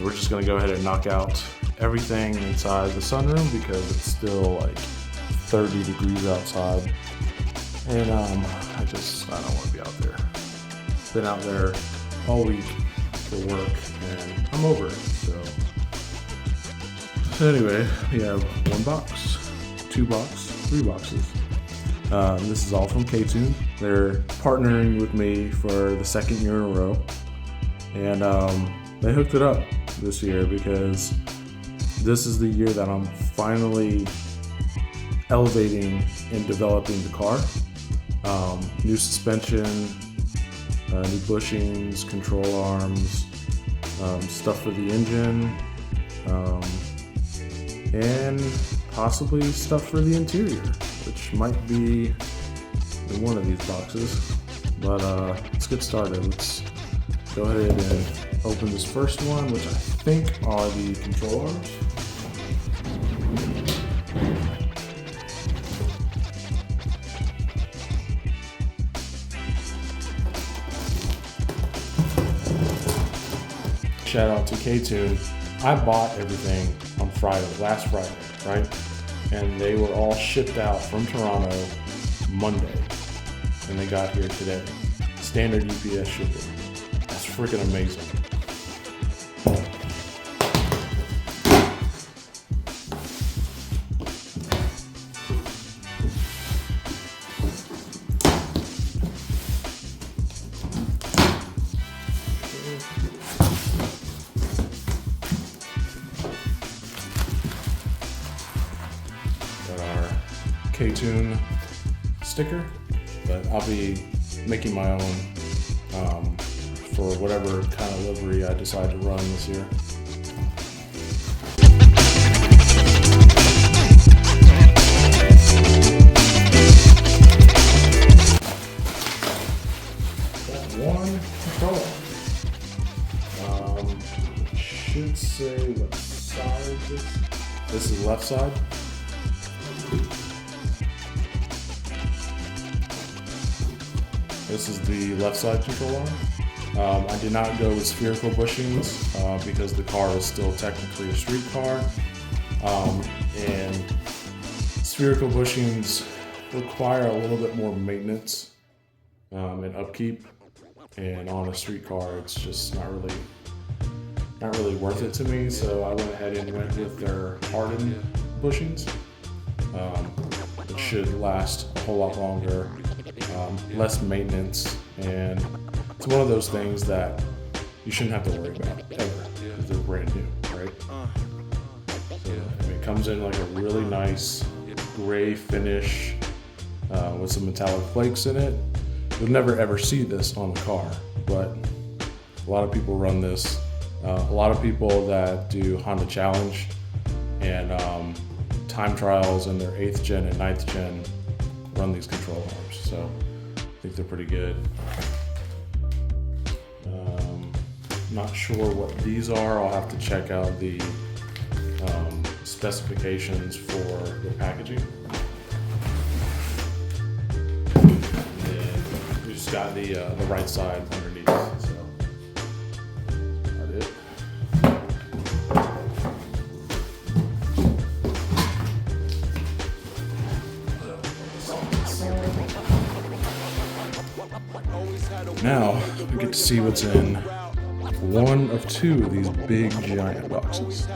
we're just gonna go ahead and knock out everything inside the sunroom because it's still like 30 degrees outside. And I don't want to be out there. Been out there all week for work and I'm over it. So anyway, we have 1 box, 2 boxes, 3 boxes. This is all from K-Tune. They're partnering with me for the 2nd year in a row. And they hooked it up this year because this is the year that I'm finally elevating and developing the car. New suspension, new bushings, control arms, stuff for the engine, and possibly stuff for the interior, which might be in one of these boxes. But let's get started. Let's go ahead and open this first one, which I think are the control arms. Shout out to K-Tune. I bought everything on last Friday, right? And they were all shipped out from Toronto Monday. And they got here today. Standard UPS shipping. That's freaking amazing. K-Tune sticker, but I'll be making my own for whatever kind of livery I decide to run this year. Got one controller. Should say what side this is left side. This is the left side control arm. I did not go with spherical bushings because the car is still technically a street car. And spherical bushings require a little bit more maintenance and upkeep. And on a street car, it's just not really worth it to me. So I went ahead and went with their hardened bushings. It should last a whole lot longer. Less maintenance, and it's one of those things that you shouldn't have to worry about ever because they're brand new, right? So, it comes in like a really nice gray finish with some metallic flakes in it. You'll never ever see this on the car, but a lot of people run this. A lot of people that do Honda Challenge and time trials in their 8th gen and 9th gen run these control arms, so I think they're pretty good. Not sure what these are. I'll have to check out the specifications for the packaging. And we just got the right side underneath, so that's it. Now we get to see what's in one of 2 of these big giant boxes.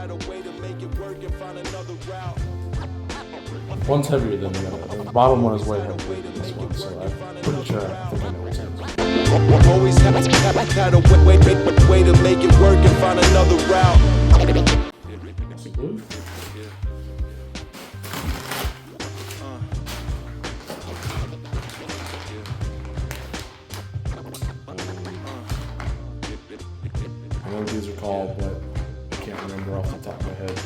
One's heavier than the other. The bottom one is way heavier than this one, so I'm pretty sure I think I know what's in. Always had a way to make it work and find another route. Blue. I know what these are called, but I can't remember off the top of my head.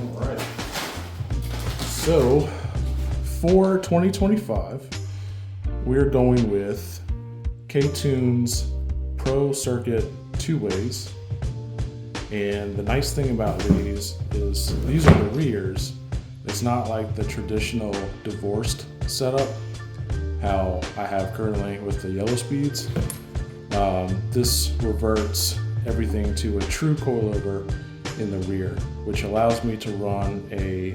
Alright. So, for 2025, we're going with K-Tune's Pro Circuit 2-ways. And the nice thing about these is these are the rears. It's not like the traditional divorced setup, how I have currently with the yellow speeds. This reverts everything to a true coilover in the rear, which allows me to run a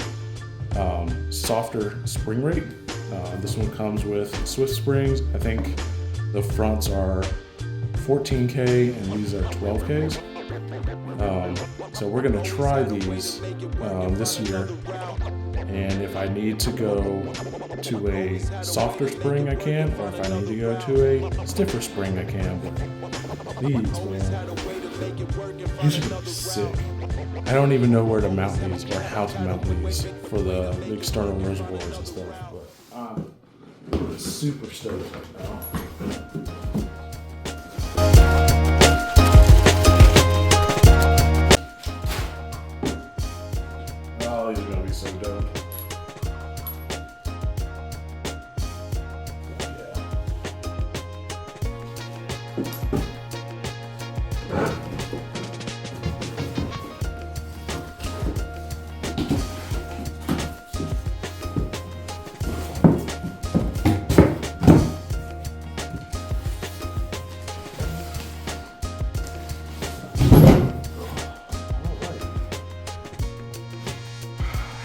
softer spring rate. This one comes with Swift springs. I think the fronts are 14K and these are 12Ks. So we're gonna try these this year, and if I need to go to a softer spring I can, or if I need to go to a stiffer spring I can. But these, man, these are gonna be sick. I don't even know where to mount these or how to mount these for the external reservoirs and stuff, but I'm super stoked right now. Oh, these are gonna be so dope.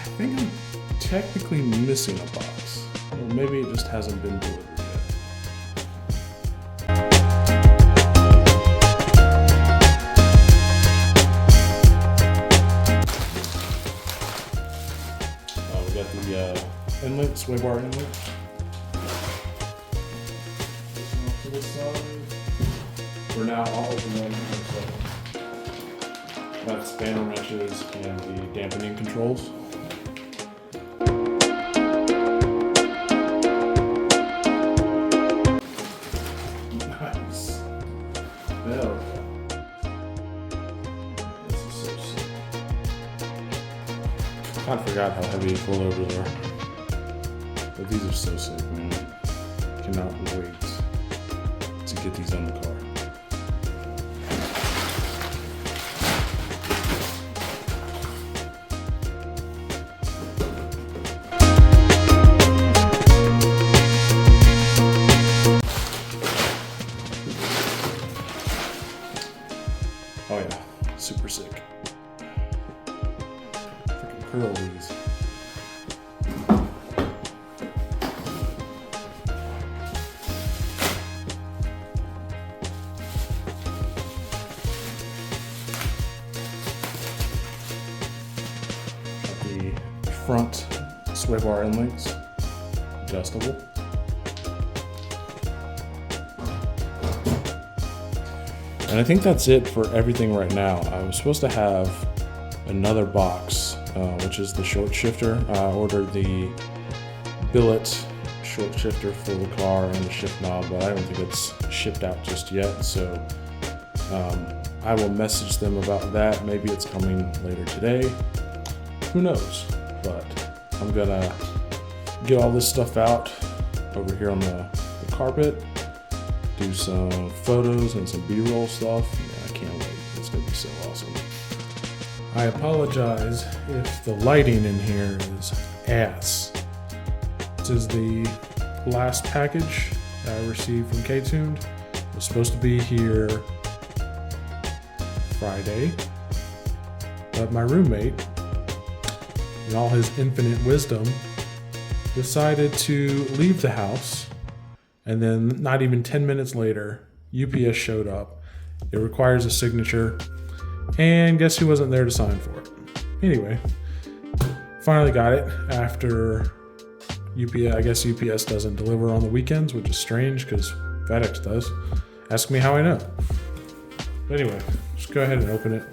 I think I'm technically missing a box, or maybe it just hasn't been delivered yet. We got the inlet, sway bar inlet. To this side. We're now all open right here, so got the spanner wrenches and the dampening controls. Nice. There we go. This is so sick. I kind of forgot how heavy the coilovers are. But these are so sick, man. Cannot wait to get these on the car. Oh yeah, super sick. Freaking curl these. Got the front sway bar inlets, adjustable. And I think that's it for everything right now. I was supposed to have another box, which is the short shifter. I ordered the billet short shifter for the car and the shift knob, but I don't think it's shipped out just yet. So I will message them about that. Maybe it's coming later today. Who knows? But I'm gonna get all this stuff out over here on the carpet. Do some photos and some B-roll stuff. Yeah, I can't wait. It's gonna be so awesome. I apologize if the lighting in here is ass. This is the last package that I received from K-Tuned. It was supposed to be here Friday, but my roommate, in all his infinite wisdom, decided to leave the house. And then not even 10 minutes later, UPS showed up. It requires a signature. And guess who wasn't there to sign for it? Anyway, finally got it after UPS. I guess UPS doesn't deliver on the weekends, which is strange because FedEx does. Ask me how I know. But anyway, just go ahead and open it.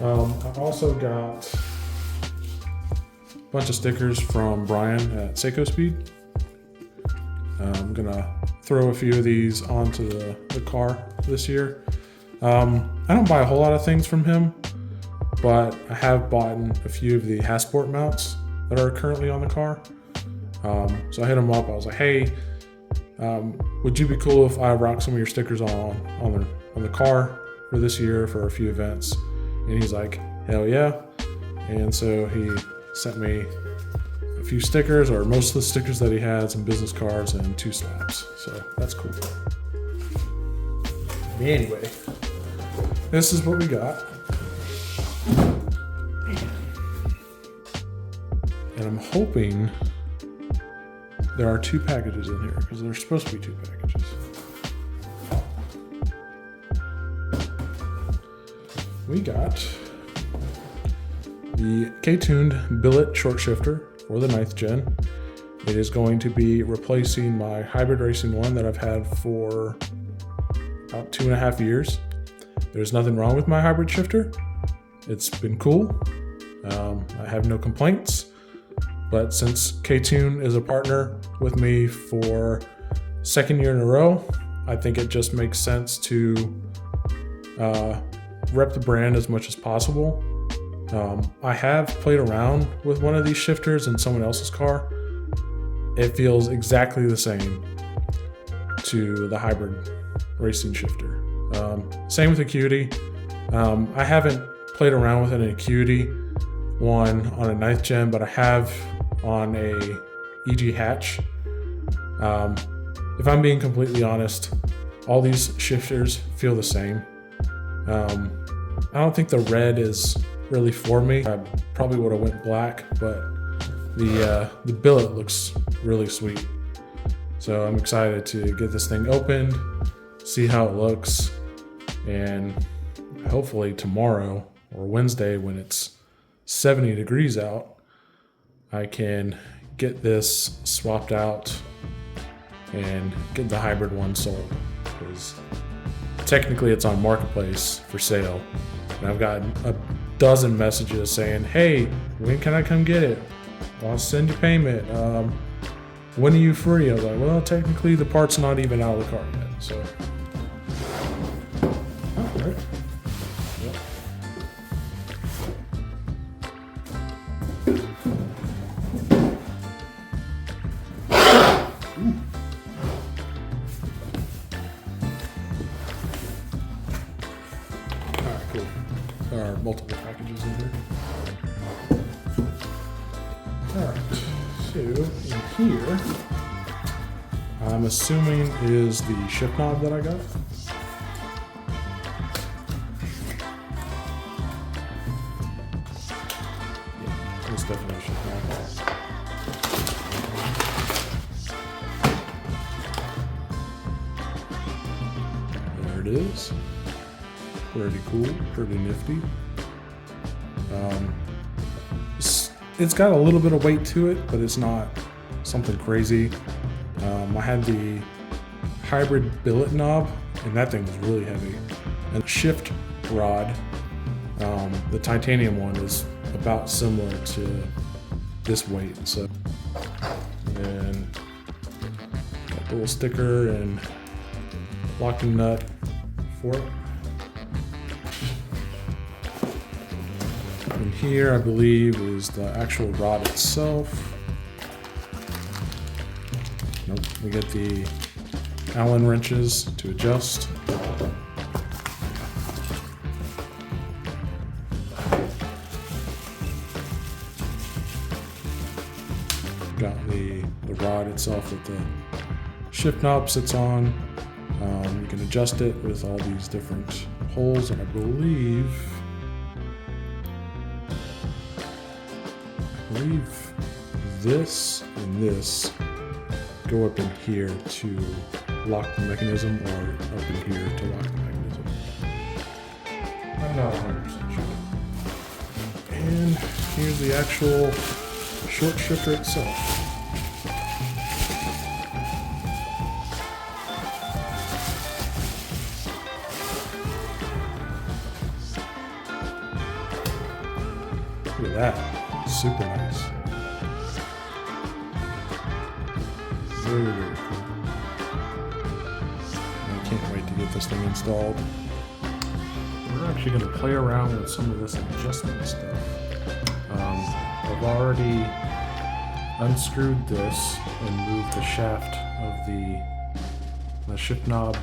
I've also got bunch of stickers from Brian at Seiko Speed. I'm gonna throw a few of these onto the car this year. I don't buy a whole lot of things from him, but I have bought a few of the Hasport mounts that are currently on the car. So I hit him up. I was like, hey, would you be cool if I rock some of your stickers on the car? for this year for a few events. And he's like, hell yeah. And so he sent me a few stickers, or most of the stickers that he had, some business cards, and 2 slaps. So that's cool. Anyway, this is what we got. And I'm hoping there are 2 packages in here, because there's supposed to be 2 packages. We got the K-tuned billet short shifter for the 9th gen. It is going to be replacing my hybrid racing one that I've had for about 2.5 years. There's nothing wrong with my hybrid shifter. It's been cool. I have no complaints. But since K-Tune is a partner with me for 2nd year in a row, I think it just makes sense to rep the brand as much as possible. I have played around with one of these shifters in someone else's car. It feels exactly the same to the hybrid racing shifter. Same with Acuity. I haven't played around with an Acuity one on a 9th gen, but I have on a EG hatch. If I'm being completely honest, all these shifters feel the same. I don't think the red is really for me. I probably would have went black, but the billet looks really sweet. So I'm excited to get this thing opened, see how it looks, and hopefully tomorrow or Wednesday, when it's 70 degrees out, I can get this swapped out and get the hybrid one sold, because technically it's on Marketplace for sale. And I've gotten a dozen messages saying, hey, when can I come get it? I'll send you payment. When are you free? I was like, well, technically the part's not even out of the car yet. So, all right. Yep. Alright, cool. There are multiple packages in here. Alright, so in here, I'm assuming is the shift knob that I got. Yeah, it's definitely a shift knob. There it is. Pretty cool, pretty nifty. It's got a little bit of weight to it, but it's not something crazy. I had the hybrid billet knob, and that thing was really heavy. And the shift rod, the titanium one, is about similar to this weight. So, and got the little sticker and locking nut for it. And here, I believe, is the actual rod itself. Nope, we get the Allen wrenches to adjust. Got the rod itself that the shift knob sits on. You can adjust it with all these different holes, and I believe this and this go up in here to lock the mechanism, or up in here to lock the mechanism. I'm not 100% sure. And here's the actual short shifter itself. Look at that. Super nice. Very, very cool. I can't wait to get this thing installed. We're actually going to play around with some of this adjustment stuff. I've already unscrewed this and moved the shaft of the shift knob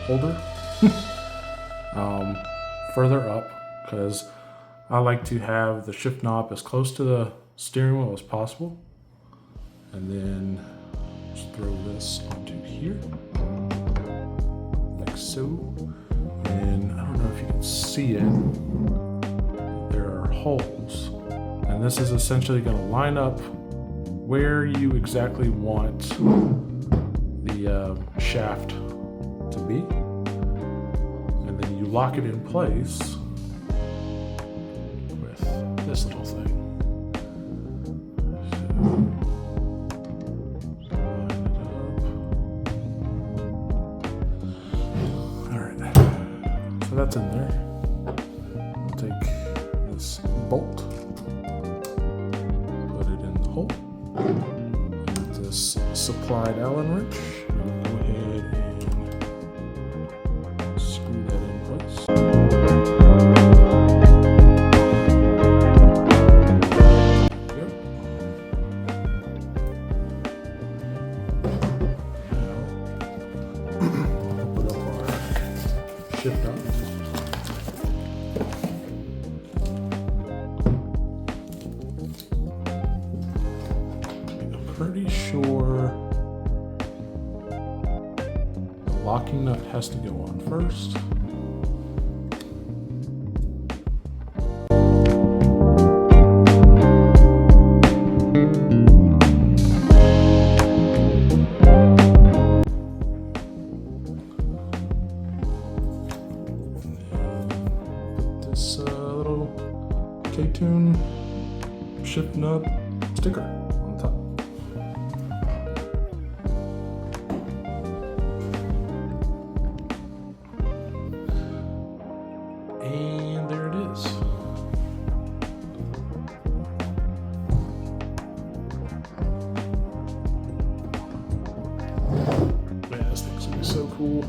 holder. further up because I like to have the shift knob as close to the steering wheel as possible. And then just throw this onto here, like so. And I don't know if you can see it, there are holes. And this is essentially going to line up where you exactly want the shaft to be. And then you lock it in place with this little thing. So that's in there. We'll take this bolt, put it in the hole. With this supplied Allen wrench, we'll go ahead and screw that in place. Yep. Now, put up our shift knob. Pretty sure the locking nut has to go on first. Put this little K-tune shift nut sticker on top. And there it is. Man, this thing's gonna be so cool.